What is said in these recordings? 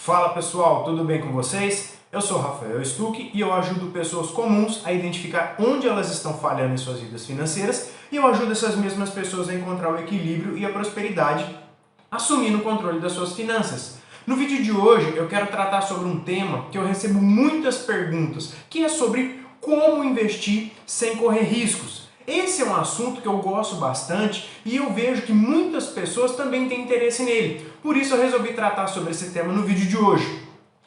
Fala pessoal, tudo bem com vocês? Eu sou Rafael Stuck e eu ajudo pessoas comuns a identificar onde elas estão falhando em suas vidas financeiras e eu ajudo essas mesmas pessoas a encontrar o equilíbrio e a prosperidade assumindo o controle das suas finanças. No vídeo de hoje eu quero tratar sobre um tema que eu recebo muitas perguntas, que é sobre como investir sem correr riscos. Esse é um assunto que eu gosto bastante e eu vejo que muitas pessoas também têm interesse nele. Por isso eu resolvi tratar sobre esse tema no vídeo de hoje.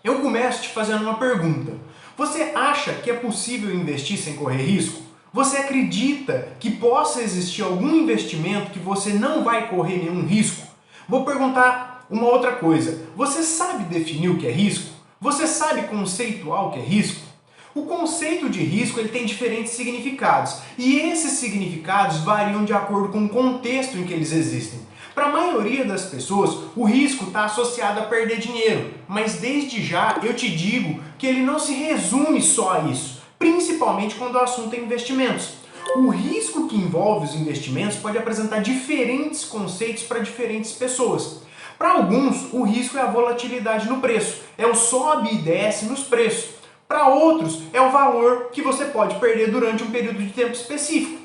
Eu começo te fazendo uma pergunta. Você acha que é possível investir sem correr risco? Você acredita que possa existir algum investimento que você não vai correr nenhum risco? Vou perguntar uma outra coisa. Você sabe definir o que é risco? Você sabe conceituar o que é risco? O conceito de risco ele tem diferentes significados e esses significados variam de acordo com o contexto em que eles existem. Para a maioria das pessoas, o risco está associado a perder dinheiro, mas desde já eu te digo que ele não se resume só a isso, principalmente quando o assunto é investimentos. O risco que envolve os investimentos pode apresentar diferentes conceitos para diferentes pessoas. Para alguns, o risco é a volatilidade no preço, é o sobe e desce nos preços. Para outros, é o valor que você pode perder durante um período de tempo específico.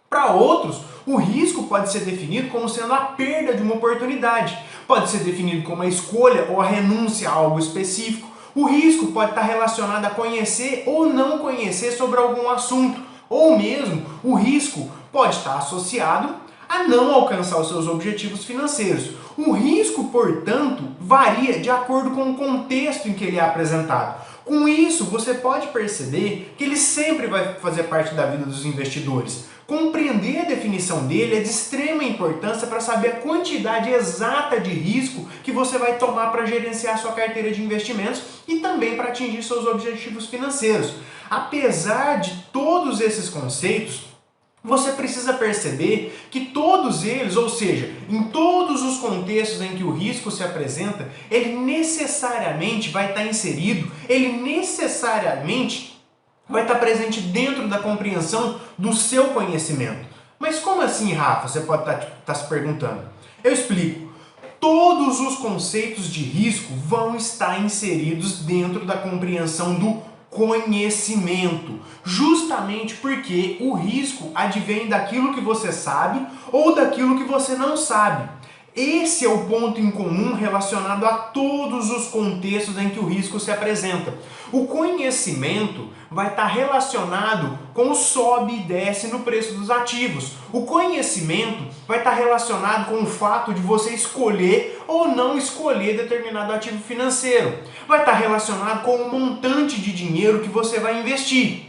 Para outros, o risco pode ser definido como sendo a perda de uma oportunidade. Pode ser definido como a escolha ou a renúncia a algo específico. O risco pode estar relacionado a conhecer ou não conhecer sobre algum assunto. Ou mesmo, o risco pode estar associado a não alcançar os seus objetivos financeiros. O risco, portanto, varia de acordo com o contexto em que ele é apresentado. Com isso, você pode perceber que ele sempre vai fazer parte da vida dos investidores. Compreender a definição dele é de extrema importância para saber a quantidade exata de risco que você vai tomar para gerenciar sua carteira de investimentos e também para atingir seus objetivos financeiros. Apesar de todos esses conceitos, você precisa perceber que todos eles, ou seja, em todos os contextos em que o risco se apresenta, ele necessariamente vai estar inserido, ele necessariamente vai estar presente dentro da compreensão do seu conhecimento. Mas como assim, Rafa? Você pode estar se perguntando. Eu explico. Todos os conceitos de risco vão estar inseridos dentro da compreensão do conhecimento, justamente porque o risco advém daquilo que você sabe ou daquilo que você não sabe. Esse é o ponto em comum relacionado a todos os contextos em que o risco se apresenta. O conhecimento vai estar relacionado com o sobe e desce no preço dos ativos. O conhecimento vai estar relacionado com o fato de você escolher ou não escolher determinado ativo financeiro. Vai estar relacionado com o montante de dinheiro que você vai investir.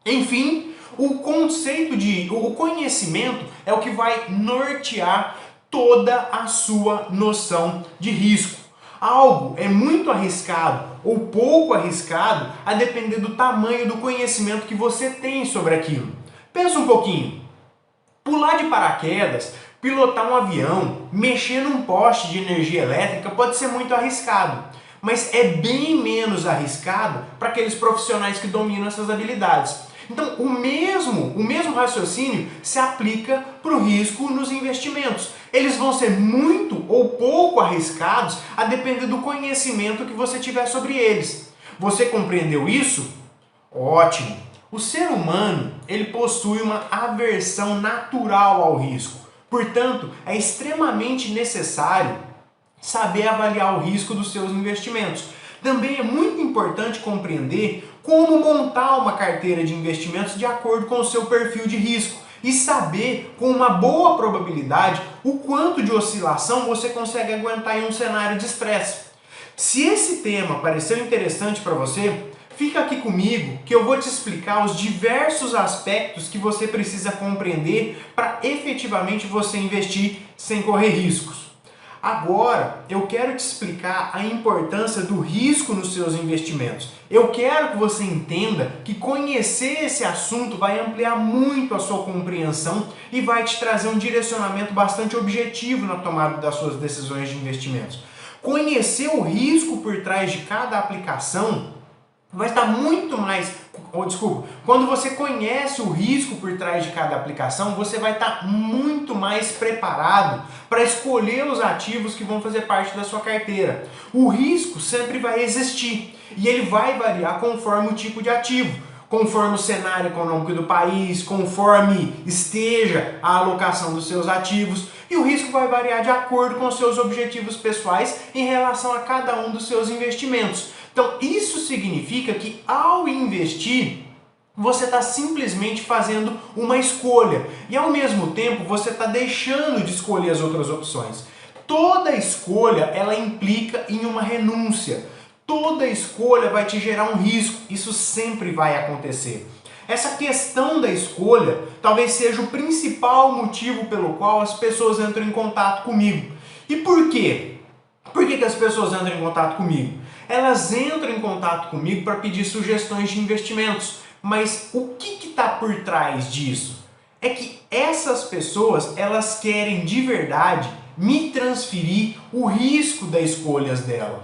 Enfim, o conhecimento é o que vai nortear toda a sua noção de risco. Algo é muito arriscado ou pouco arriscado a depender do tamanho do conhecimento que você tem sobre aquilo. Pensa um pouquinho. Pular de paraquedas, pilotar um avião, mexer num poste de energia elétrica pode ser muito arriscado, mas é bem menos arriscado para aqueles profissionais que dominam essas habilidades. Então, o mesmo raciocínio se aplica para o risco nos investimentos. Eles vão ser muito ou pouco arriscados a depender do conhecimento que você tiver sobre eles. Você compreendeu isso? Ótimo! O ser humano ele possui uma aversão natural ao risco. Portanto, é extremamente necessário saber avaliar o risco dos seus investimentos. Também é muito importante compreender como montar uma carteira de investimentos de acordo com o seu perfil de risco e saber com uma boa probabilidade o quanto de oscilação você consegue aguentar em um cenário de estresse. Se esse tema pareceu interessante para você, fica aqui comigo que eu vou te explicar os diversos aspectos que você precisa compreender para efetivamente você investir sem correr riscos. Agora, eu quero te explicar a importância do risco nos seus investimentos. Eu quero que você entenda que conhecer esse assunto vai ampliar muito a sua compreensão e vai te trazer um direcionamento bastante objetivo na tomada das suas decisões de investimentos. Conhecer o risco por trás de cada aplicação vai estar muito mais, quando você conhece o risco por trás de cada aplicação, você vai estar muito mais preparado para escolher os ativos que vão fazer parte da sua carteira. O risco sempre vai existir e ele vai variar conforme o tipo de ativo, conforme o cenário econômico do país, conforme esteja a alocação dos seus ativos, e o risco vai variar de acordo com os seus objetivos pessoais em relação a cada um dos seus investimentos. Então, isso significa que ao investir, você está simplesmente fazendo uma escolha e ao mesmo tempo você está deixando de escolher as outras opções. Toda escolha ela implica em uma renúncia. Toda escolha vai te gerar um risco. Isso sempre vai acontecer. Essa questão da escolha talvez seja o principal motivo pelo qual as pessoas entram em contato comigo. E por quê? Por que as pessoas entram em contato comigo? Elas entram em contato comigo para pedir sugestões de investimentos. Mas o que está por trás disso? É que essas pessoas, elas querem de verdade me transferir o risco das escolhas delas.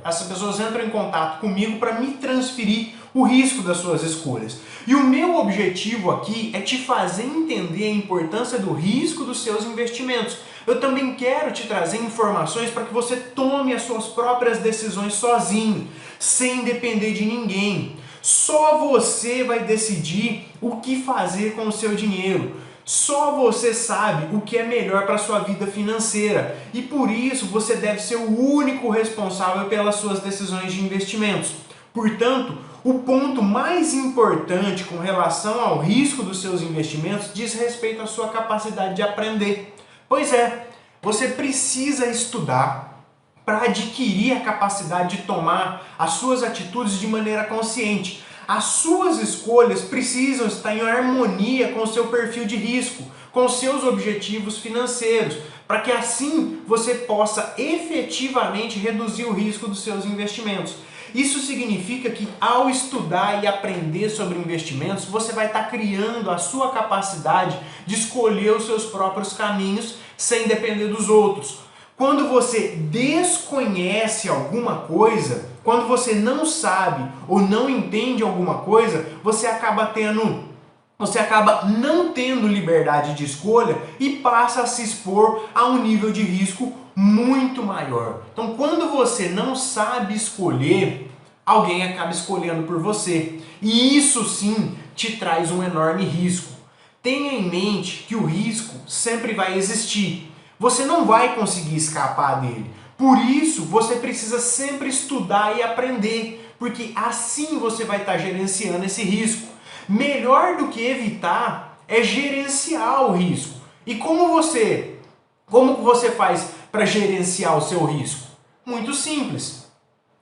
Essas pessoas entram em contato comigo para me transferir o risco das suas escolhas. E o meu objetivo aqui é te fazer entender a importância do risco dos seus investimentos. Eu também quero te trazer informações para que você tome as suas próprias decisões sozinho, sem depender de ninguém. Só você vai decidir o que fazer com o seu dinheiro. Só você sabe o que é melhor para a sua vida financeira e por isso você deve ser o único responsável pelas suas decisões de investimentos. Portanto, o ponto mais importante com relação ao risco dos seus investimentos diz respeito à sua capacidade de aprender. Pois é, você precisa estudar para adquirir a capacidade de tomar as suas atitudes de maneira consciente. As suas escolhas precisam estar em harmonia com o seu perfil de risco, com os seus objetivos financeiros, para que assim você possa efetivamente reduzir o risco dos seus investimentos. Isso significa que ao estudar e aprender sobre investimentos, você vai estar criando a sua capacidade de escolher os seus próprios caminhos sem depender dos outros. Quando você desconhece alguma coisa, quando você não sabe ou não entende alguma coisa, você acaba não tendo liberdade de escolha e passa a se expor a um nível de risco muito maior. Então, quando você não sabe escolher, alguém acaba escolhendo por você. E isso sim te traz um enorme risco. Tenha em mente que o risco sempre vai existir. Você não vai conseguir escapar dele. Por isso, você precisa sempre estudar e aprender, porque assim você vai estar gerenciando esse risco. Melhor do que evitar é gerenciar o risco. E como você faz para gerenciar o seu risco? Muito simples.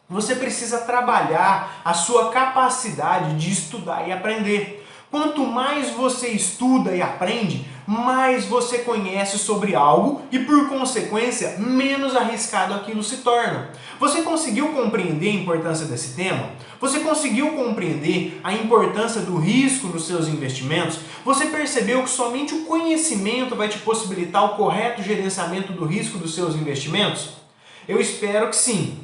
Você precisa trabalhar a sua capacidade de estudar e aprender. Quanto mais você estuda e aprende, mais você conhece sobre algo e, por consequência, menos arriscado aquilo se torna. Você conseguiu compreender a importância desse tema? Você conseguiu compreender a importância do risco nos seus investimentos? Você percebeu que somente o conhecimento vai te possibilitar o correto gerenciamento do risco dos seus investimentos? Eu espero que sim.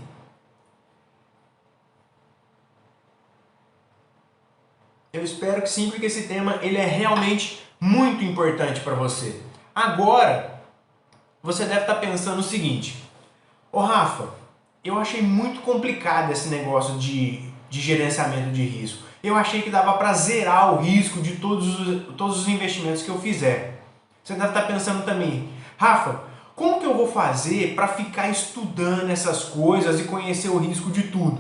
Eu espero que sim, porque esse tema ele é realmente muito importante para você. Agora, você deve estar pensando o seguinte: ô Rafa, eu achei muito complicado esse negócio de gerenciamento de risco. Eu achei que dava para zerar o risco de todos os investimentos que eu fizer. Você deve estar pensando também: Rafa, como que eu vou fazer para ficar estudando essas coisas e conhecer o risco de tudo?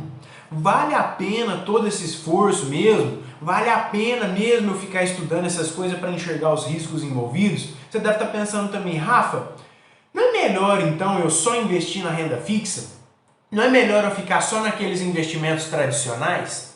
Vale a pena todo esse esforço mesmo? Vale a pena mesmo eu ficar estudando essas coisas para enxergar os riscos envolvidos? Você deve estar pensando também: Rafa, não é melhor então eu só investir na renda fixa? Não é melhor eu ficar só naqueles investimentos tradicionais?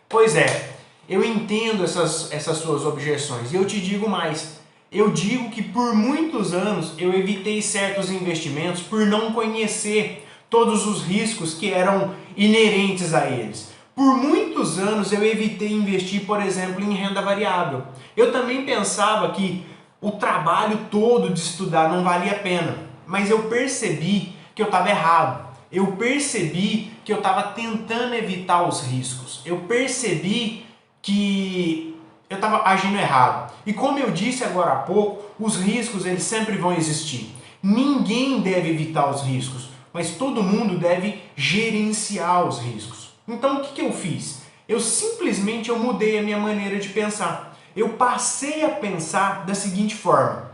Pois é, eu entendo essas suas objeções e eu te digo mais. Eu digo que por muitos anos eu evitei certos investimentos por não conhecer todos os riscos que eram inerentes a eles. Por muitos anos eu evitei investir, por exemplo, em renda variável. Eu também pensava que o trabalho todo de estudar não valia a pena, mas eu percebi que eu estava errado. eu percebi que eu estava tentando evitar os riscos. Eu percebi que eu estava agindo errado. E como eu disse agora há pouco, os riscos eles sempre vão existir. Ninguém deve evitar os riscos, mas todo mundo deve gerenciar os riscos. Então o que eu fiz? Eu simplesmente mudei a minha maneira de pensar. Eu passei a pensar da seguinte forma: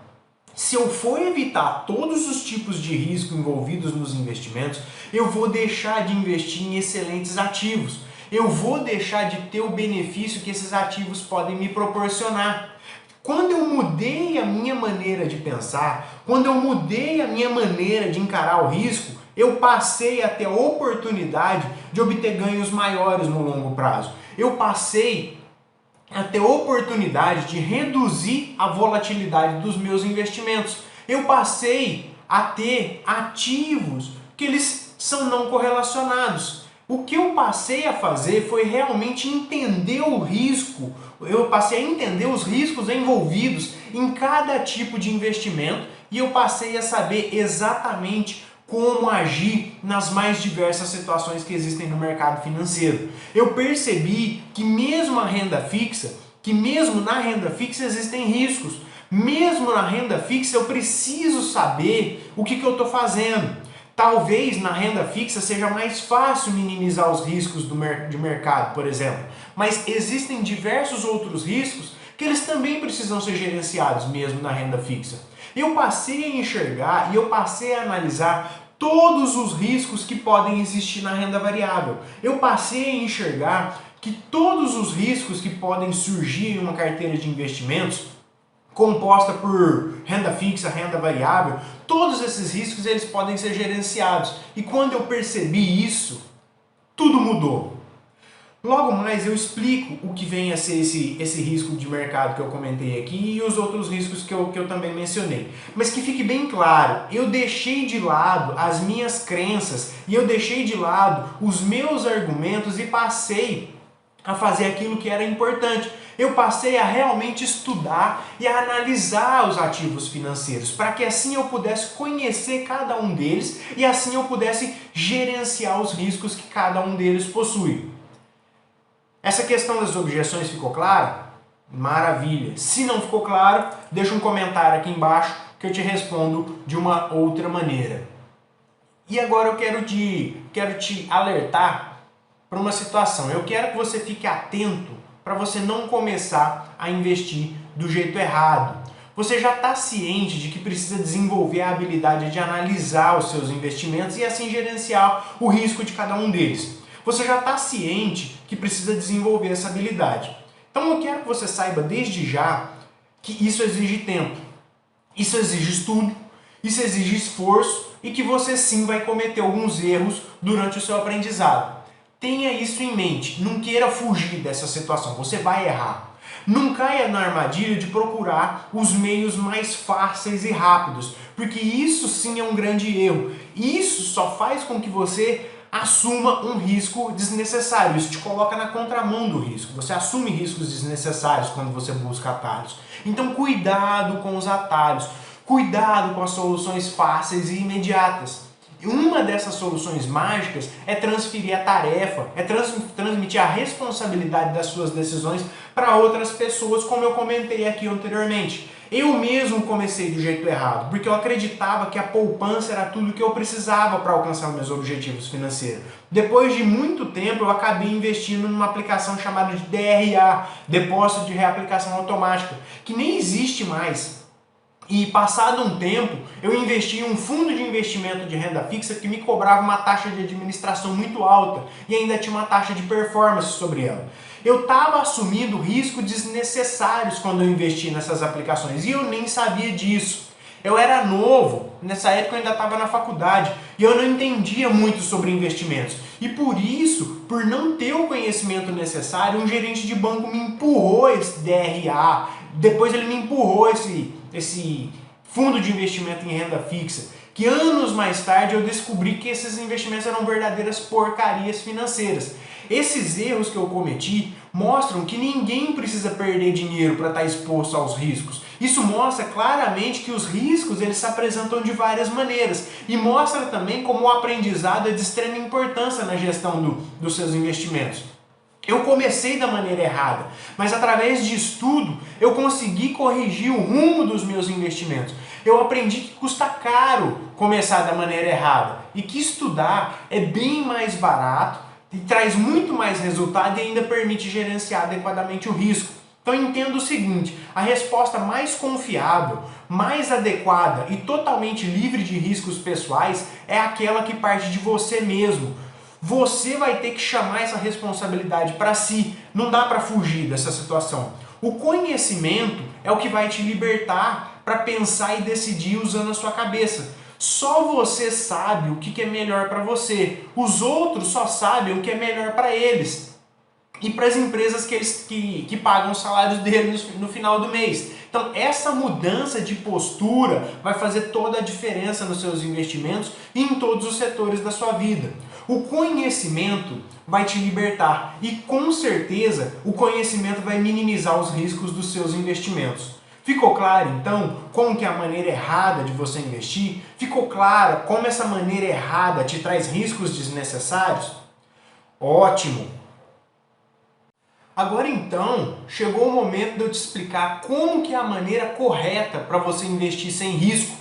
se eu for evitar todos os tipos de risco envolvidos nos investimentos, eu vou deixar de investir em excelentes ativos. Eu vou deixar de ter o benefício que esses ativos podem me proporcionar. Quando eu mudei a minha maneira de pensar, quando eu mudei a minha maneira de encarar o risco, eu passei a ter a oportunidade de obter ganhos maiores no longo prazo. Eu passei a ter oportunidade de reduzir a volatilidade dos meus investimentos. Eu passei a ter ativos que eles são não correlacionados. O que eu passei a fazer foi realmente entender o risco. Eu passei a entender os riscos envolvidos em cada tipo de investimento e eu passei a saber exatamente como agir nas mais diversas situações que existem no mercado financeiro. Eu percebi que mesmo na renda fixa existem riscos. Mesmo na renda fixa eu preciso saber o que eu estou fazendo. Talvez na renda fixa seja mais fácil minimizar os riscos de mercado, por exemplo. Mas existem diversos outros riscos que eles também precisam ser gerenciados mesmo na renda fixa. Eu passei a enxergar e eu passei a analisar todos os riscos que podem existir na renda variável. Eu passei a enxergar que todos os riscos que podem surgir em uma carteira de investimentos composta por renda fixa, renda variável, todos esses riscos eles podem ser gerenciados. E quando eu percebi isso, tudo mudou. Logo mais eu explico o que vem a ser esse risco de mercado que eu comentei aqui e os outros riscos que eu também mencionei. Mas que fique bem claro, eu deixei de lado as minhas crenças e eu deixei de lado os meus argumentos e passei a fazer aquilo que era importante. Eu passei a realmente estudar e a analisar os ativos financeiros, para que assim eu pudesse conhecer cada um deles e assim eu pudesse gerenciar os riscos que cada um deles possui. Essa questão das objeções ficou clara? Maravilha! Se não ficou claro, deixa um comentário aqui embaixo que eu te respondo de uma outra maneira. E agora eu quero te alertar para uma situação. Eu quero que você fique atento para você não começar a investir do jeito errado. Você já está ciente de que precisa desenvolver a habilidade de analisar os seus investimentos e assim gerenciar o risco de cada um deles. Você já está ciente que precisa desenvolver essa habilidade. Então eu quero que você saiba desde já que isso exige tempo, isso exige estudo, isso exige esforço e que você sim vai cometer alguns erros durante o seu aprendizado. Tenha isso em mente, não queira fugir dessa situação, você vai errar. Não caia na armadilha de procurar os meios mais fáceis e rápidos, porque isso sim é um grande erro. Isso só faz com que você assuma um risco desnecessário, isso te coloca na contramão do risco. Você assume riscos desnecessários quando você busca atalhos. Então cuidado com os atalhos, cuidado com as soluções fáceis e imediatas. Uma dessas soluções mágicas é transferir a tarefa, é transmitir a responsabilidade das suas decisões para outras pessoas, como eu comentei aqui anteriormente. Eu mesmo comecei do jeito errado, porque eu acreditava que a poupança era tudo que eu precisava para alcançar meus objetivos financeiros. Depois de muito tempo, eu acabei investindo numa aplicação chamada de DRA, Depósito de Reaplicação Automática, que nem existe mais. E passado um tempo, eu investi em um fundo de investimento de renda fixa que me cobrava uma taxa de administração muito alta e ainda tinha uma taxa de performance sobre ela. Eu estava assumindo riscos desnecessários quando eu investi nessas aplicações e eu nem sabia disso. Eu era novo, nessa época eu ainda estava na faculdade e eu não entendia muito sobre investimentos. E por isso, por não ter o conhecimento necessário, um gerente de banco me empurrou esse DRA, depois ele me empurrou esse fundo de investimento em renda fixa, que anos mais tarde eu descobri que esses investimentos eram verdadeiras porcarias financeiras. Esses erros que eu cometi mostram que ninguém precisa perder dinheiro para estar exposto aos riscos Isso mostra claramente que os riscos eles se apresentam de várias maneiras e mostra também como o aprendizado é de extrema importância na gestão dos seus investimentos. Eu comecei da maneira errada, mas através de estudo eu consegui corrigir o rumo dos meus investimentos. Eu aprendi que custa caro começar da maneira errada e que estudar é bem mais barato e traz muito mais resultado e ainda permite gerenciar adequadamente o risco. Então entenda o seguinte, a resposta mais confiável, mais adequada e totalmente livre de riscos pessoais é aquela que parte de você mesmo. Você vai ter que chamar essa responsabilidade para si, não dá para fugir dessa situação. O conhecimento é o que vai te libertar para pensar e decidir usando a sua cabeça. Só você sabe o que é melhor para você, os outros só sabem o que é melhor para eles. E para as empresas que pagam os salários deles no final do mês. Então essa mudança de postura vai fazer toda a diferença nos seus investimentos e em todos os setores da sua vida. O conhecimento vai te libertar e com certeza o conhecimento vai minimizar os riscos dos seus investimentos. Ficou claro então como que é a maneira errada de você investir? Ficou claro como essa maneira errada te traz riscos desnecessários? Ótimo! Agora então, chegou o momento de eu te explicar como que é a maneira correta para você investir sem risco.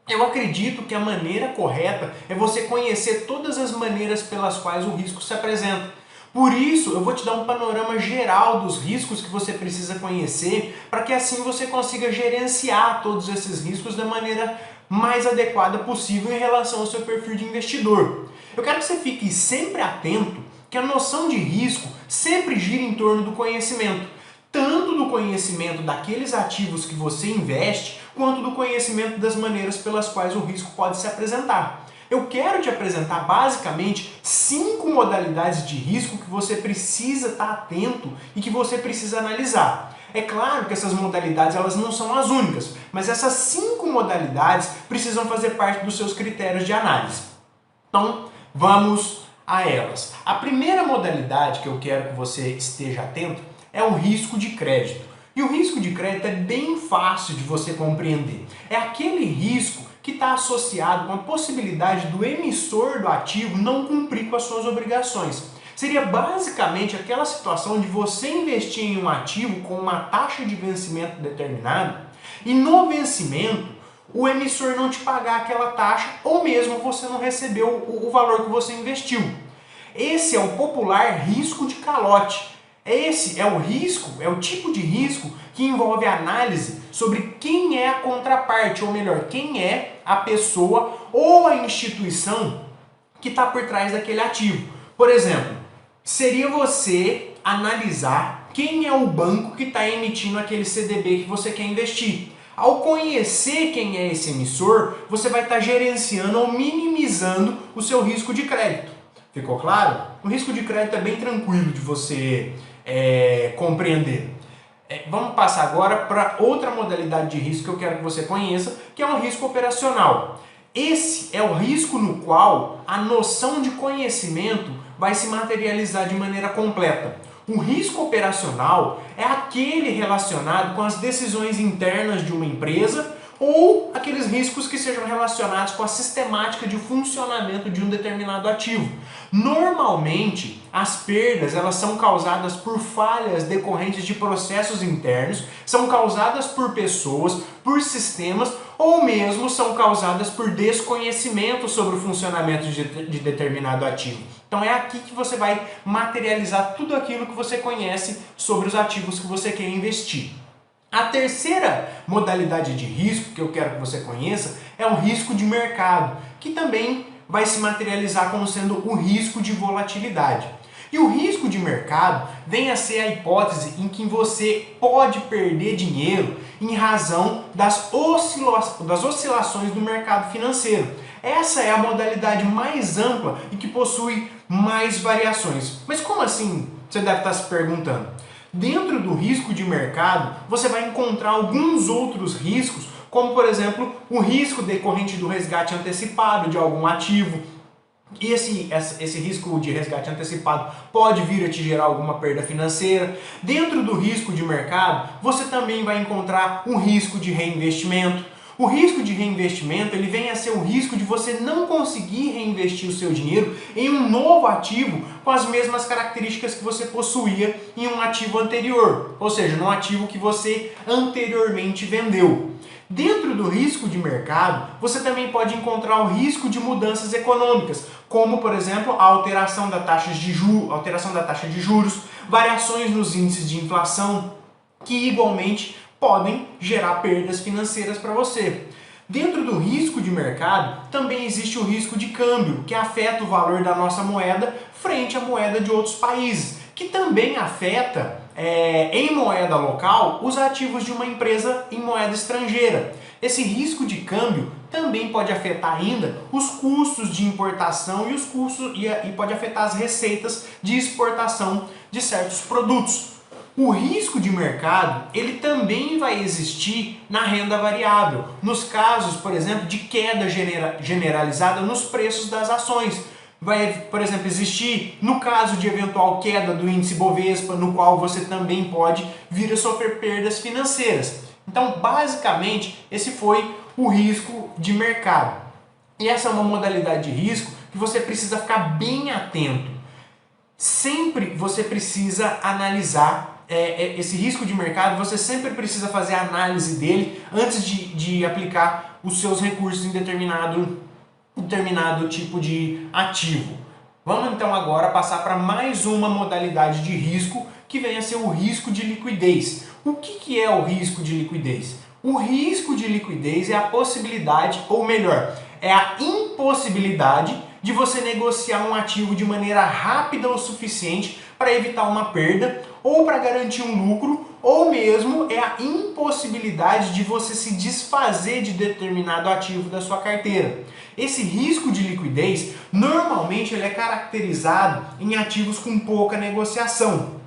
Eu acredito que a maneira correta é você conhecer todas as maneiras pelas quais o risco se apresenta. Por isso, eu vou te dar um panorama geral dos riscos que você precisa conhecer para que assim você consiga gerenciar todos esses riscos da maneira mais adequada possível em relação ao seu perfil de investidor. Eu quero que você fique sempre atento que a noção de risco sempre gira em torno do conhecimento, tanto do conhecimento daqueles ativos que você investe, quanto do conhecimento das maneiras pelas quais o risco pode se apresentar. Eu quero te apresentar basicamente 5 modalidades de risco que você precisa estar atento e que você precisa analisar. É claro que essas modalidades elas não são as únicas, mas essas 5 modalidades precisam fazer parte dos seus critérios de análise. Então, vamos a elas. A primeira modalidade que eu quero que você esteja atento é o risco de crédito. E o risco de crédito é bem fácil de você compreender. É aquele risco que está associado com a possibilidade do emissor do ativo não cumprir com as suas obrigações. Seria basicamente aquela situação de você investir em um ativo com uma taxa de vencimento determinada e no vencimento o emissor não te pagar aquela taxa ou mesmo você não recebeu o valor que você investiu. Esse é o popular risco de calote. Esse é o risco, é o tipo de risco que envolve análise sobre quem é a contraparte, ou melhor, quem é a pessoa ou a instituição que está por trás daquele ativo. Por exemplo, seria você analisar quem é o banco que está emitindo aquele CDB que você quer investir. Ao conhecer quem é esse emissor, você vai estar gerenciando ou minimizando o seu risco de crédito. Ficou claro? O risco de crédito é bem tranquilo de você compreender. Vamos passar agora para outra modalidade de risco que eu quero que você conheça, que é o risco operacional. Esse é o risco no qual a noção de conhecimento vai se materializar de maneira completa. O risco operacional é aquele relacionado com as decisões internas de uma empresa ou aqueles riscos que sejam relacionados com a sistemática de funcionamento de um determinado ativo. Normalmente, as perdas elas são causadas por falhas decorrentes de processos internos, são causadas por pessoas, por sistemas ou mesmo são causadas por desconhecimento sobre o funcionamento de determinado ativo. Então é aqui que você vai materializar tudo aquilo que você conhece sobre os ativos que você quer investir. A terceira modalidade de risco que eu quero que você conheça é o risco de mercado, que também vai se materializar como sendo o risco de volatilidade. E o risco de mercado vem a ser a hipótese em que você pode perder dinheiro em razão das oscilações do mercado financeiro. Essa é a modalidade mais ampla e que possui mais variações. Mas como assim? Você deve estar se perguntando. Dentro do risco de mercado, você vai encontrar alguns outros riscos, como por exemplo, o risco decorrente do resgate antecipado de algum ativo, E esse risco de resgate antecipado pode vir a te gerar alguma perda financeira. Dentro do risco de mercado, você também vai encontrar um risco de reinvestimento. O risco de reinvestimento ele vem a ser o risco de você não conseguir reinvestir o seu dinheiro em um novo ativo com as mesmas características que você possuía em um ativo anterior, ou seja, num ativo que você anteriormente vendeu. Dentro do risco de mercado, você também pode encontrar o risco de mudanças econômicas, como, por exemplo, a alteração da taxa de juros, variações nos índices de inflação, que igualmente podem gerar perdas financeiras para você. Dentro do risco de mercado, também existe o risco de câmbio, que afeta o valor da nossa moeda frente à moeda de outros países, que também afeta em moeda local os ativos de uma empresa em moeda estrangeira. Esse risco de câmbio também pode afetar ainda os custos de importação e pode afetar as receitas de exportação de certos produtos. O risco de mercado, ele também vai existir na renda variável, nos casos, por exemplo, de queda generalizada nos preços das ações. Vai, por exemplo, existir no caso de eventual queda do índice Bovespa, no qual você também pode vir a sofrer perdas financeiras. Então, basicamente, esse foi o risco de mercado. E essa é uma modalidade de risco que você precisa ficar bem atento. Sempre você precisa analisar esse risco de mercado, você sempre precisa fazer a análise dele antes de aplicar os seus recursos em determinado tipo de ativo. Vamos então agora passar para mais uma modalidade de risco que vem a ser o risco de liquidez. O que é o risco de liquidez? O risco de liquidez é a possibilidade, ou melhor, é a impossibilidade de você negociar um ativo de maneira rápida o suficiente para evitar uma perda ou para garantir um lucro, ou mesmo é a impossibilidade de você se desfazer de determinado ativo da sua carteira. Esse risco de liquidez, normalmente ele é caracterizado em ativos com pouca negociação.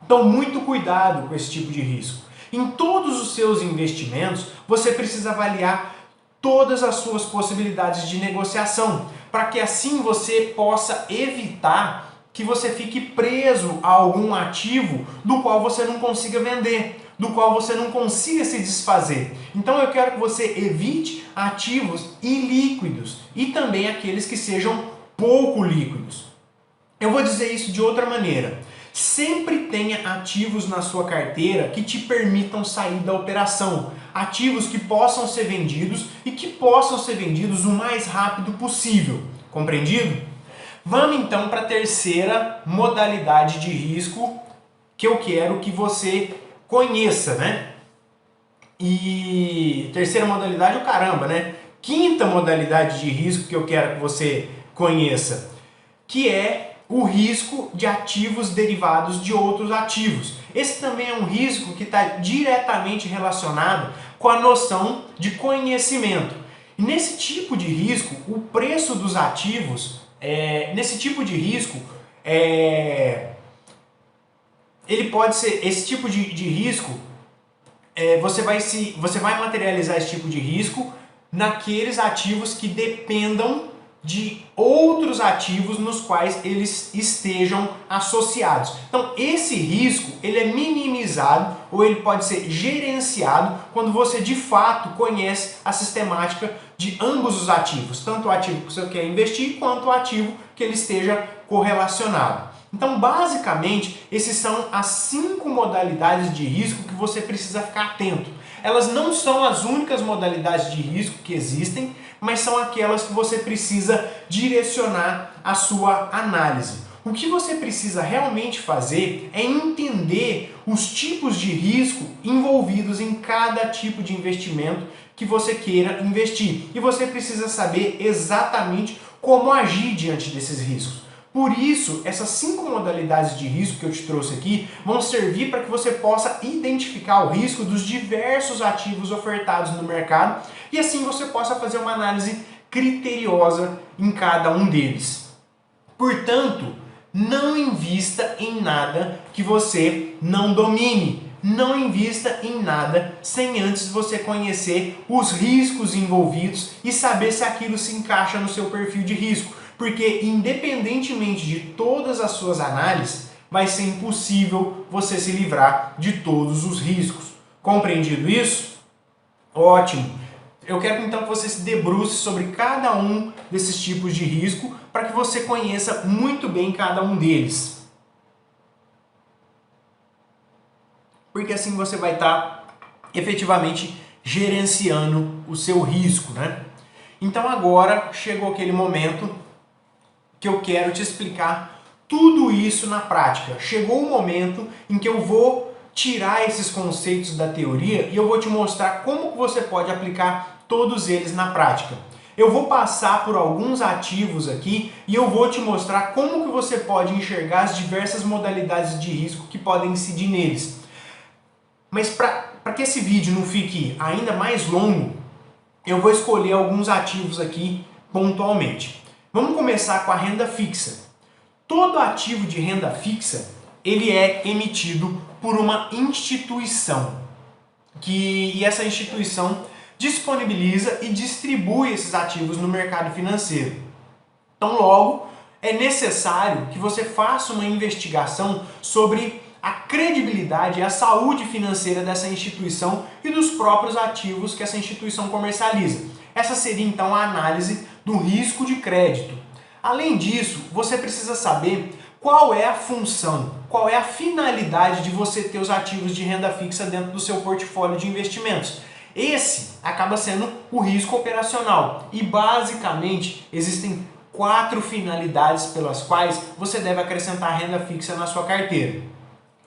Então, muito cuidado com esse tipo de risco. Em todos os seus investimentos, você precisa avaliar todas as suas possibilidades de negociação, para que assim você possa evitar que você fique preso a algum ativo do qual você não consiga vender, do qual você não consiga se desfazer. Então eu quero que você evite ativos ilíquidos e também aqueles que sejam pouco líquidos. Eu vou dizer isso de outra maneira. Sempre tenha ativos na sua carteira que te permitam sair da operação. Ativos que possam ser vendidos e que possam ser vendidos o mais rápido possível. Compreendido? Vamos então para a terceira modalidade de risco que eu quero que você conheça, né? E terceira modalidade, o caramba, né? Quinta modalidade de risco que eu quero que você conheça, que é o risco de ativos derivados de outros ativos. Esse também é um risco que está diretamente relacionado com a noção de conhecimento. E nesse tipo de risco, o preço dos ativos, ele pode ser, esse tipo de risco, você vai materializar esse tipo de risco naqueles ativos que dependam de outros ativos nos quais eles estejam associados. Então, esse risco ele é minimizado ou ele pode ser gerenciado quando você de fato conhece a sistemática de ambos os ativos, tanto o ativo que você quer investir quanto o ativo que ele esteja correlacionado. Então, basicamente, esses são as 5 modalidades de risco que você precisa ficar atento. Elas não são as únicas modalidades de risco que existem, mas são aquelas que você precisa direcionar a sua análise. O que você precisa realmente fazer é entender os tipos de risco envolvidos em cada tipo de investimento que você queira investir. E você precisa saber exatamente como agir diante desses riscos. Por isso, essas 5 modalidades de risco que eu te trouxe aqui vão servir para que você possa identificar o risco dos diversos ativos ofertados no mercado e assim você possa fazer uma análise criteriosa em cada um deles. Portanto, não invista em nada que você não domine. Não invista em nada sem antes você conhecer os riscos envolvidos e saber se aquilo se encaixa no seu perfil de risco. porque independentemente de todas as suas análises, vai ser impossível você se livrar de todos os riscos. Compreendido isso? Ótimo! Eu quero então que você se debruce sobre cada um desses tipos de risco para que você conheça muito bem cada um deles. Porque assim você vai estar efetivamente gerenciando o seu risco, né? Então agora chegou aquele momento que eu quero te explicar tudo isso na prática. Chegou o momento em que eu vou tirar esses conceitos da teoria e eu vou te mostrar como você pode aplicar todos eles na prática. Eu vou passar por alguns ativos aqui e eu vou te mostrar como que você pode enxergar as diversas modalidades de risco que podem incidir neles. Mas para que esse vídeo não fique ainda mais longo, eu vou escolher alguns ativos aqui pontualmente. Vamos começar com a renda fixa. Todo ativo de renda fixa, ele é emitido por uma instituição, e essa instituição disponibiliza e distribui esses ativos no mercado financeiro. Então, logo, é necessário que você faça uma investigação sobre a credibilidade e a saúde financeira dessa instituição e dos próprios ativos que essa instituição comercializa. Essa seria então a análise do risco de crédito. Além disso, você precisa saber qual é a função, qual é a finalidade de você ter os ativos de renda fixa dentro do seu portfólio de investimentos. Esse acaba sendo o risco operacional e basicamente existem 4 finalidades pelas quais você deve acrescentar renda fixa na sua carteira.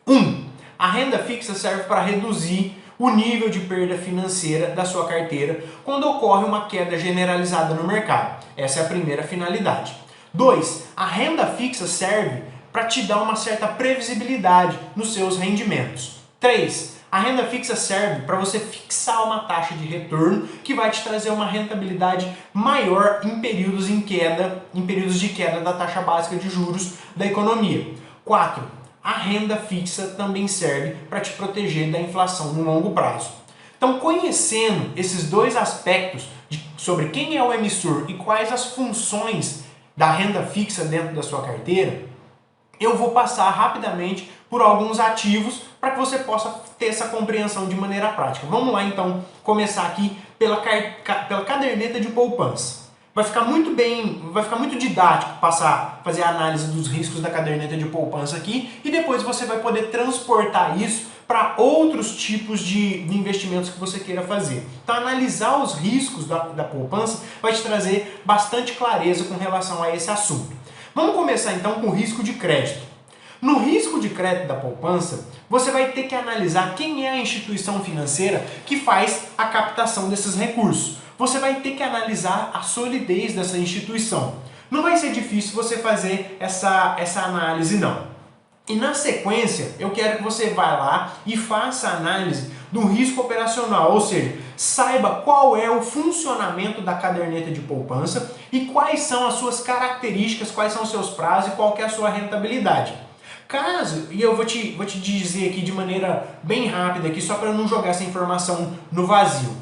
1. A renda fixa serve para reduzir o nível de perda financeira da sua carteira quando ocorre uma queda generalizada no mercado. Essa é a primeira finalidade. 2. A renda fixa serve para te dar uma certa previsibilidade nos seus rendimentos. 3. A renda fixa serve para você fixar uma taxa de retorno que vai te trazer uma rentabilidade maior em períodos de queda da taxa básica de juros da economia. 4. A renda fixa também serve para te proteger da inflação no longo prazo. Então, conhecendo esses dois aspectos sobre quem é o emissor e quais as funções da renda fixa dentro da sua carteira, eu vou passar rapidamente por alguns ativos para que você possa ter essa compreensão de maneira prática. Vamos lá então começar aqui pela caderneta de poupança. Vai ficar muito didático fazer a análise dos riscos da caderneta de poupança aqui e depois você vai poder transportar isso para outros tipos de investimentos que você queira fazer. Então, analisar os riscos da poupança vai te trazer bastante clareza com relação a esse assunto. Vamos começar então com o risco de crédito. No risco de crédito da poupança, você vai ter que analisar quem é a instituição financeira que faz a captação desses recursos. Você vai ter que analisar a solidez dessa instituição. Não vai ser difícil você fazer essa análise, não. E na sequência, eu quero que você vá lá e faça a análise do risco operacional, ou seja, saiba qual é o funcionamento da caderneta de poupança e quais são as suas características, quais são os seus prazos e qual que é a sua rentabilidade. E eu vou te dizer aqui de maneira bem rápida, aqui, só para não jogar essa informação no vazio,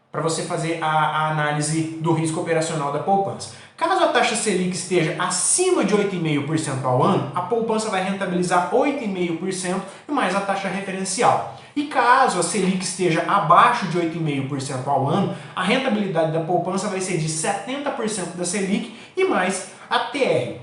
para você fazer a análise do risco operacional da poupança. Caso a taxa Selic esteja acima de 8,5% ao ano, a poupança vai rentabilizar 8,5% e mais a taxa referencial. E caso a Selic esteja abaixo de 8,5% ao ano, a rentabilidade da poupança vai ser de 70% da Selic e mais a TR.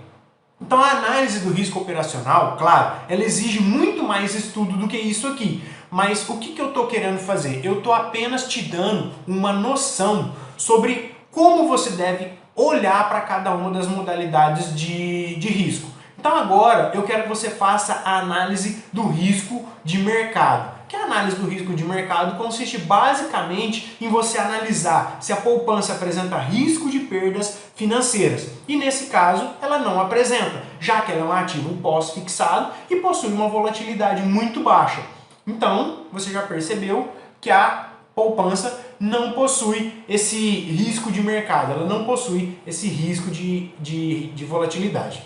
Então a análise do risco operacional, claro, ela exige muito mais estudo do que isso aqui. Mas o que eu estou querendo fazer? Eu estou apenas te dando uma noção sobre como você deve olhar para cada uma das modalidades de risco. Então agora eu quero que você faça a análise do risco de mercado. Que a análise do risco de mercado consiste basicamente em você analisar se a poupança apresenta risco de perdas financeiras. E nesse caso ela não apresenta, já que ela é um ativo pós-fixado e possui uma volatilidade muito baixa. Então, você já percebeu que a poupança não possui esse risco de mercado, ela não possui esse risco de volatilidade.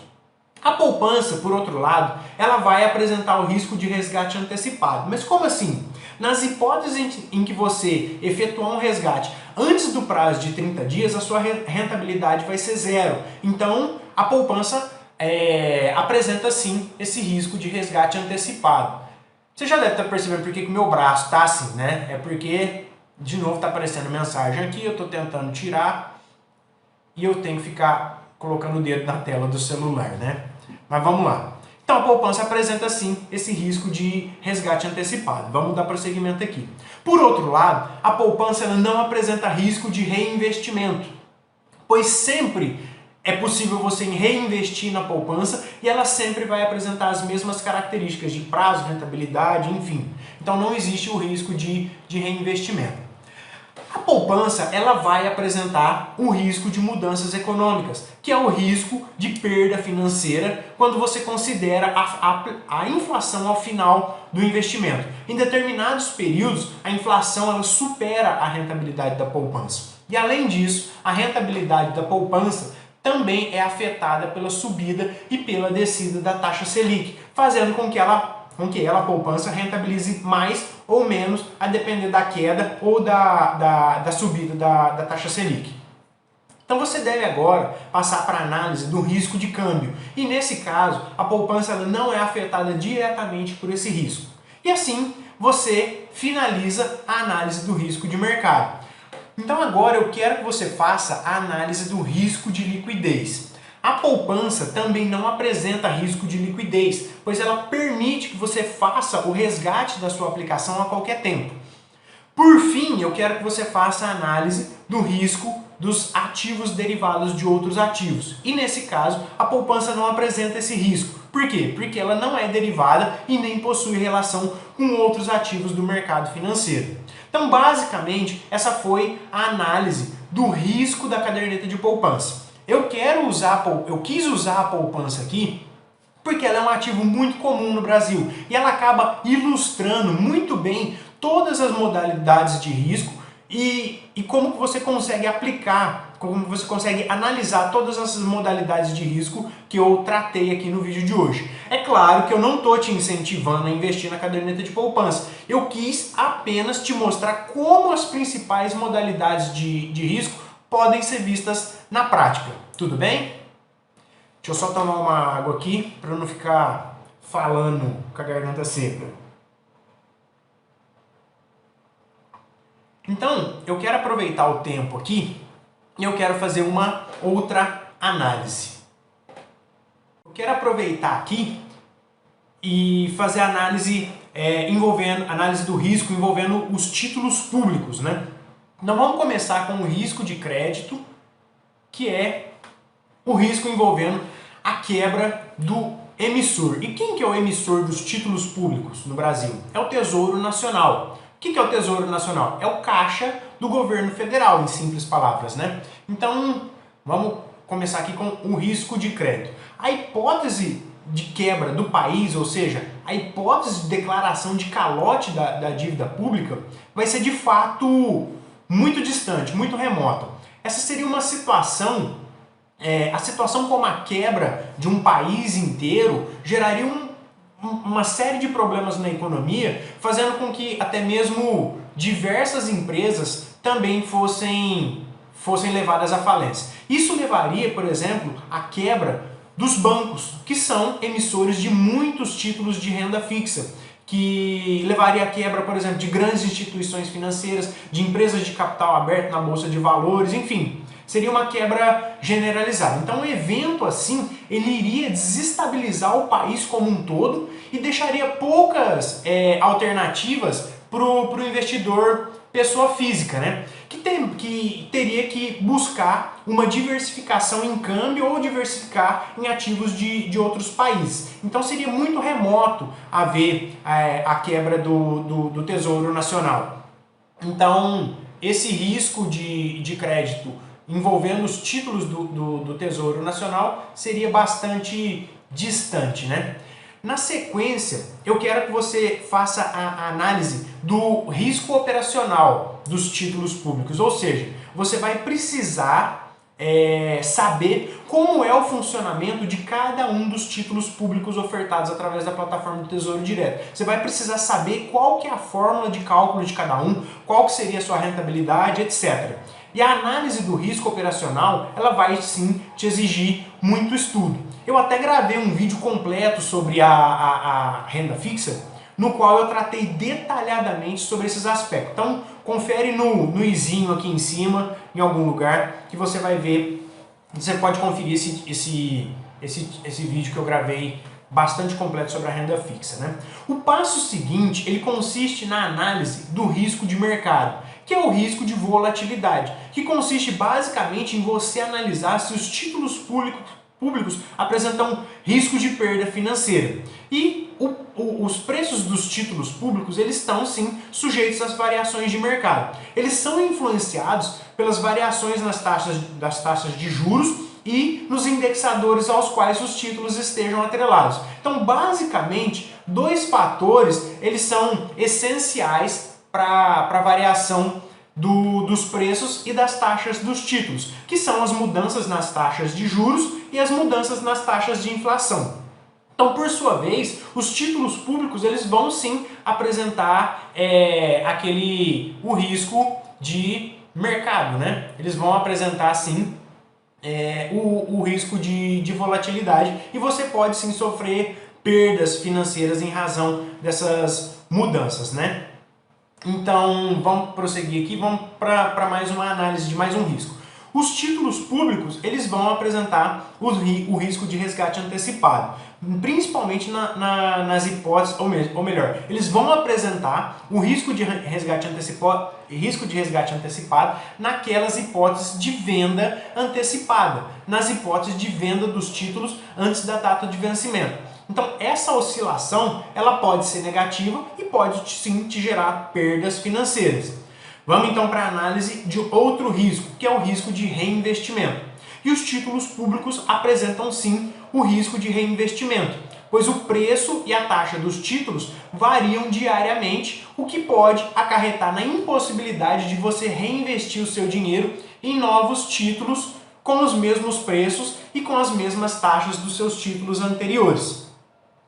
A poupança, por outro lado, ela vai apresentar o risco de resgate antecipado. Mas como assim? Nas hipóteses em que você efetuar um resgate antes do prazo de 30 dias, a sua rentabilidade vai ser zero. Então, a poupança apresenta sim esse risco de resgate antecipado. Você já deve estar percebendo por que o meu braço está assim, né? É porque, de novo, está aparecendo mensagem aqui, eu estou tentando tirar e eu tenho que ficar colocando o dedo na tela do celular, né? Mas vamos lá. Então a poupança apresenta sim esse risco de resgate antecipado. Vamos dar prosseguimento aqui. Por outro lado, a poupança ela não apresenta risco de reinvestimento, pois sempre é possível você reinvestir na poupança e ela sempre vai apresentar as mesmas características de prazo, rentabilidade, enfim. Então não existe o risco de reinvestimento. A poupança ela vai apresentar o risco de mudanças econômicas, que é o risco de perda financeira quando você considera a inflação ao final do investimento. Em determinados períodos, a inflação ela supera a rentabilidade da poupança. E além disso, a rentabilidade da poupança também é afetada pela subida e pela descida da taxa Selic, fazendo com que a poupança rentabilize mais ou menos a depender da queda ou da subida da taxa Selic. Então você deve agora passar para a análise do risco de câmbio. E nesse caso, a poupança ela não é afetada diretamente por esse risco. E assim, você finaliza a análise do risco de mercado. Então agora eu quero que você faça a análise do risco de liquidez. A poupança também não apresenta risco de liquidez, pois ela permite que você faça o resgate da sua aplicação a qualquer tempo. Por fim, eu quero que você faça a análise do risco dos ativos derivados de outros ativos. E nesse caso, a poupança não apresenta esse risco. Por quê? Porque ela não é derivada e nem possui relação com outros ativos do mercado financeiro. Então, basicamente, essa foi a análise do risco da caderneta de poupança. Eu quis usar a poupança aqui porque ela é um ativo muito comum no Brasil e ela acaba ilustrando muito bem todas as modalidades de risco e como você consegue aplicar, como você consegue analisar todas essas modalidades de risco que eu tratei aqui no vídeo de hoje. É claro que eu não estou te incentivando a investir na caderneta de poupança. Eu quis apenas te mostrar como as principais modalidades de risco podem ser vistas na prática. Tudo bem? Deixa eu só tomar uma água aqui para não ficar falando com a garganta seca. Então, eu quero aproveitar o tempo aqui e eu quero fazer uma outra análise. Eu quero aproveitar aqui e fazer a análise análise do risco envolvendo os títulos públicos, né? Então vamos começar com o risco de crédito, que é o risco envolvendo a quebra do emissor. E quem que é o emissor dos títulos públicos no Brasil? É o Tesouro Nacional. O que é o Tesouro Nacional? É o caixa do governo federal, em simples palavras, né? Então, vamos começar aqui com o risco de crédito. A hipótese de quebra do país, ou seja, a hipótese de declaração de calote da dívida pública, vai ser de fato muito distante, muito remota. Essa seria uma situação, a situação como a quebra de um país inteiro geraria uma série de problemas na economia, fazendo com que até mesmo diversas empresas também fossem levadas à falência. Isso levaria, por exemplo, à quebra dos bancos, que são emissores de muitos títulos de renda fixa, que levaria à quebra, por exemplo, de grandes instituições financeiras, de empresas de capital aberto na bolsa de valores, enfim. Seria uma quebra generalizada. Então, um evento assim, ele iria desestabilizar o país como um todo e deixaria poucas alternativas para o investidor pessoa física, né? Que teria que buscar uma diversificação em câmbio ou diversificar em ativos de outros países. Então seria muito remoto haver a quebra do Tesouro Nacional. Então, esse risco de crédito envolvendo os títulos do Tesouro Nacional seria bastante distante, né? Na sequência, eu quero que você faça a análise do risco operacional dos títulos públicos, ou seja, você vai precisar saber como é o funcionamento de cada um dos títulos públicos ofertados através da plataforma do Tesouro Direto. Você vai precisar saber qual que é a fórmula de cálculo de cada um, qual que seria a sua rentabilidade, etc. E a análise do risco operacional, ela vai sim te exigir muito estudo. Eu até gravei um vídeo completo sobre a renda fixa, no qual eu tratei detalhadamente sobre esses aspectos. Então, confere no izinho aqui em cima, em algum lugar, que você vai ver, você pode conferir esse vídeo que eu gravei bastante completo sobre a renda fixa, né? O passo seguinte, ele consiste na análise do risco de mercado, que é o risco de volatilidade, que consiste basicamente em você analisar se os títulos públicos apresentam risco de perda financeira. E os preços dos títulos públicos, eles estão sim sujeitos às variações de mercado. Eles são influenciados pelas variações das taxas de juros e nos indexadores aos quais os títulos estejam atrelados. Então, basicamente, dois fatores eles são essenciais para a variação dos preços e das taxas dos títulos, que são as mudanças nas taxas de juros e as mudanças nas taxas de inflação. Então, por sua vez, os títulos públicos eles vão sim apresentar o risco de mercado, né? Eles vão apresentar sim o risco de volatilidade e você pode sim sofrer perdas financeiras em razão dessas mudanças, né? Então vamos prosseguir aqui, vamos para mais uma análise de mais um risco. Os títulos públicos eles vão apresentar o risco de resgate antecipado, principalmente nas hipóteses, ou melhor, eles vão apresentar o risco de resgate antecipado naquelas hipóteses de venda antecipada, nas hipóteses de venda dos títulos antes da data de vencimento. Então essa oscilação ela pode ser negativa e pode sim te gerar perdas financeiras. Vamos então para a análise de outro risco, que é o risco de reinvestimento. E os títulos públicos apresentam sim o risco de reinvestimento, pois o preço e a taxa dos títulos variam diariamente, o que pode acarretar na impossibilidade de você reinvestir o seu dinheiro em novos títulos com os mesmos preços e com as mesmas taxas dos seus títulos anteriores.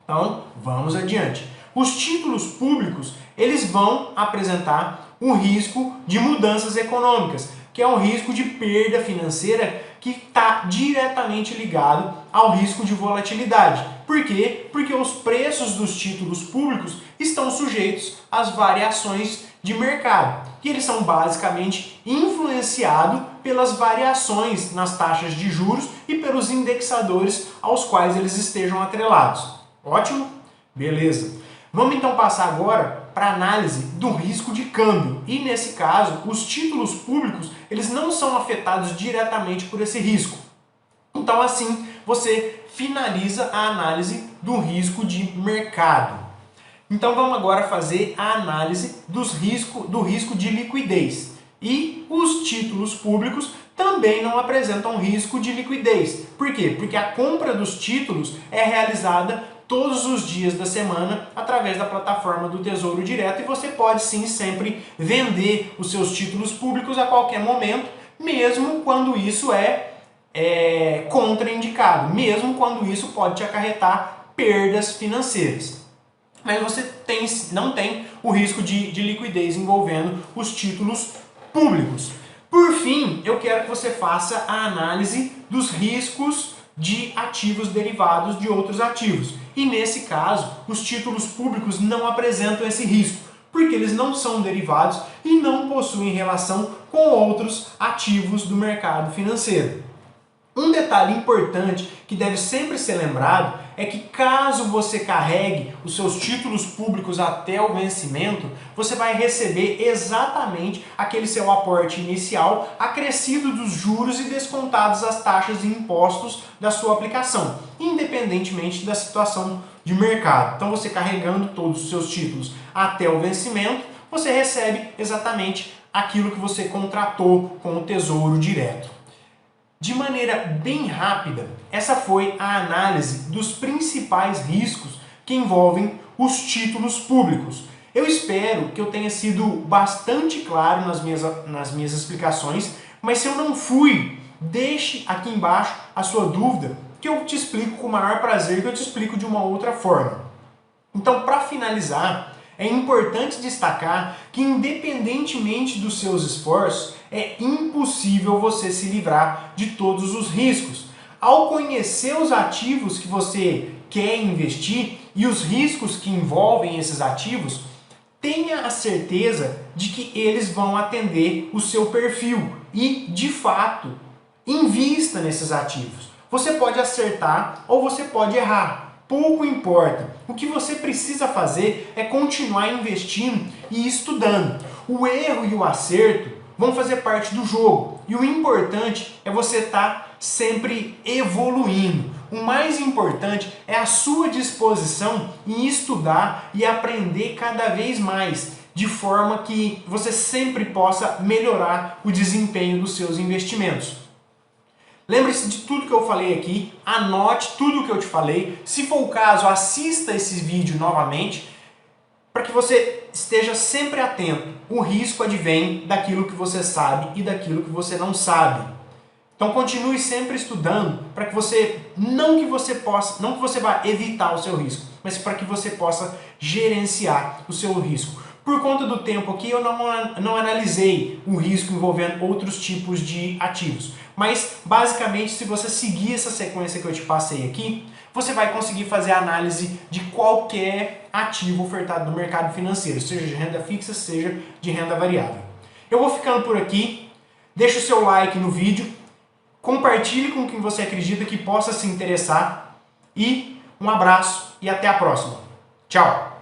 Então, vamos adiante. Os títulos públicos, eles vão apresentar um risco de mudanças econômicas, que é um risco de perda financeira que está diretamente ligado ao risco de volatilidade. Por quê? Porque os preços dos títulos públicos estão sujeitos às variações de mercado. E eles são basicamente influenciados pelas variações nas taxas de juros e pelos indexadores aos quais eles estejam atrelados. Ótimo? Beleza. Vamos então passar agora para a análise do risco de câmbio. E nesse caso, os títulos públicos eles não são afetados diretamente por esse risco. Então assim, você finaliza a análise do risco de mercado. Então vamos agora fazer a análise do risco de liquidez. E os títulos públicos também não apresentam risco de liquidez. Por quê? Porque a compra dos títulos é realizada todos os dias da semana através da plataforma do Tesouro Direto e você pode sim sempre vender os seus títulos públicos a qualquer momento, mesmo quando isso é contraindicado, mesmo quando isso pode te acarretar perdas financeiras. Mas você não tem o risco de liquidez envolvendo os títulos públicos. Por fim, eu quero que você faça a análise dos riscos de ativos derivados de outros ativos. E nesse caso, os títulos públicos não apresentam esse risco, porque eles não são derivados e não possuem relação com outros ativos do mercado financeiro. Um detalhe importante que deve sempre ser lembrado é que caso você carregue os seus títulos públicos até o vencimento, você vai receber exatamente aquele seu aporte inicial acrescido dos juros e descontados as taxas e impostos da sua aplicação, independentemente da situação de mercado. Então você carregando todos os seus títulos até o vencimento, você recebe exatamente aquilo que você contratou com o Tesouro Direto. De maneira bem rápida, essa foi a análise dos principais riscos que envolvem os títulos públicos. Eu espero que eu tenha sido bastante claro nas minhas explicações, mas se eu não fui, deixe aqui embaixo a sua dúvida, que eu te explico com o maior prazer, que eu te explico de uma outra forma. Então, para finalizar, é importante destacar que, independentemente dos seus esforços, é impossível você se livrar de todos os riscos. Ao conhecer os ativos que você quer investir e os riscos que envolvem esses ativos, tenha a certeza de que eles vão atender o seu perfil e, de fato, invista nesses ativos. Você pode acertar ou você pode errar, pouco importa. O que você precisa fazer é continuar investindo e estudando. O erro e o acerto vão fazer parte do jogo e o importante é você estar sempre evoluindo. O mais importante é a sua disposição em estudar e aprender cada vez mais, de forma que você sempre possa melhorar o desempenho dos seus investimentos. Lembre-se de tudo que eu falei aqui, anote tudo que eu te falei. Se for o caso, assista esse vídeo novamente, para que você esteja sempre atento. O risco advém daquilo que você sabe e daquilo que você não sabe. Então continue sempre estudando para que você não que você vá evitar o seu risco, mas para que você possa gerenciar o seu risco. Por conta do tempo aqui eu não analisei o risco envolvendo outros tipos de ativos, mas basicamente se você seguir essa sequência que eu te passei aqui, você vai conseguir fazer a análise de qualquer ativo ofertado no mercado financeiro, seja de renda fixa, seja de renda variável. Eu vou ficando por aqui, deixa o seu like no vídeo, compartilhe com quem você acredita que possa se interessar e um abraço e até a próxima. Tchau!